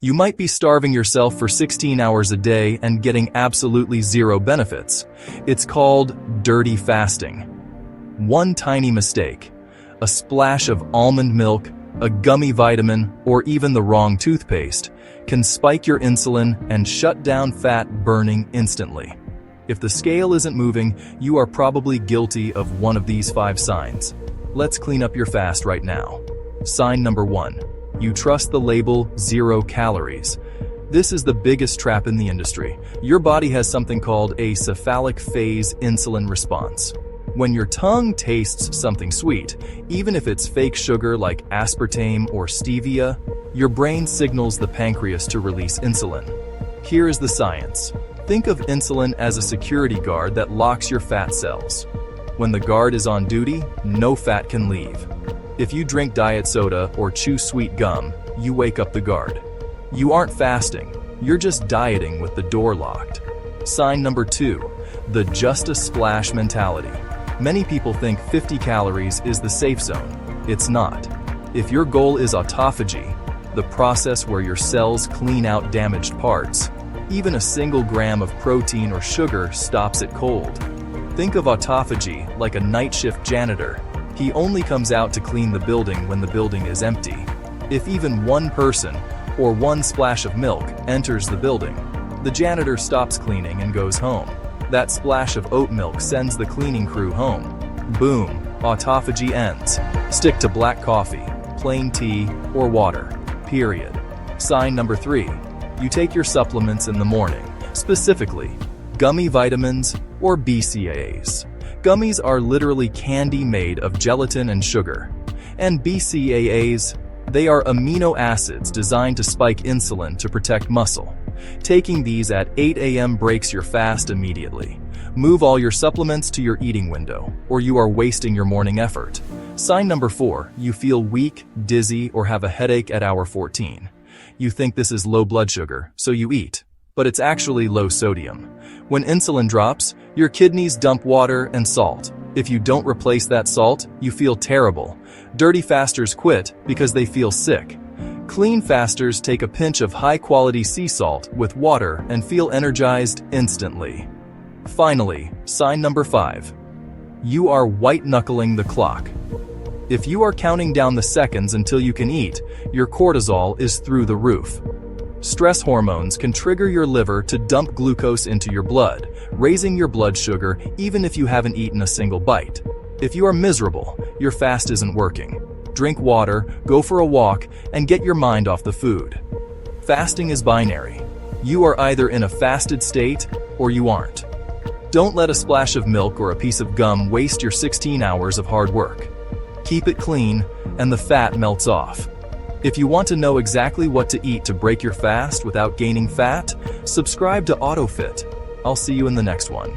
You might be starving yourself for 16 hours a day and getting absolutely zero benefits. It's called dirty fasting. One tiny mistake, a splash of almond milk, a gummy vitamin, or even the wrong toothpaste, can spike your insulin and shut down fat burning instantly. If the scale isn't moving, you are probably guilty of one of these 5 signs. Let's clean up your fast right now. Sign number 1. You trust the label 0 calories. This is the biggest trap in the industry. Your body has something called a cephalic phase insulin response. When your tongue tastes something sweet, even if it's fake sugar like aspartame or stevia, your brain signals the pancreas to release insulin. Here is the science. Think of insulin as a security guard that locks your fat cells. When the guard is on duty, no fat can leave. If you drink diet soda or chew sweet gum, you wake up the guard. You aren't fasting, you're just dieting with the door locked. Sign number 2, the just a splash mentality. Many people think 50 calories is the safe zone. It's not. If your goal is autophagy, the process where your cells clean out damaged parts, even a single gram of protein or sugar stops it cold. Think of autophagy like a night shift janitor. He only comes out to clean the building when the building is empty. If even one person or one splash of milk enters the building, the janitor stops cleaning and goes home. That splash of oat milk sends the cleaning crew home. Boom, autophagy ends. Stick to black coffee, plain tea, or water, period. Sign number 3, you take your supplements in the morning, specifically gummy vitamins or BCAAs. Gummies are literally candy made of gelatin and sugar. And BCAAs, they are amino acids designed to spike insulin to protect muscle. Taking these at 8 a.m. breaks your fast immediately. Move all your supplements to your eating window, or you are wasting your morning effort. Sign number 4, you feel weak, dizzy, or have a headache at hour 14. You think this is low blood sugar, so you eat. But it's actually low sodium. When insulin drops, your kidneys dump water and salt. If you don't replace that salt, you feel terrible. Dirty fasters quit because they feel sick. Clean fasters take a pinch of high-quality sea salt with water and feel energized instantly. Finally, sign number 5. You are white-knuckling the clock. If you are counting down the seconds until you can eat, your cortisol is through the roof. Stress hormones can trigger your liver to dump glucose into your blood, raising your blood sugar even if you haven't eaten a single bite. If you are miserable, your fast isn't working. Drink water, go for a walk, and get your mind off the food. Fasting is binary. You are either in a fasted state or you aren't. Don't let a splash of milk or a piece of gum waste your 16 hours of hard work. Keep it clean, and the fat melts off. If you want to know exactly what to eat to break your fast without gaining fat, subscribe to AutoFit. I'll see you in the next one.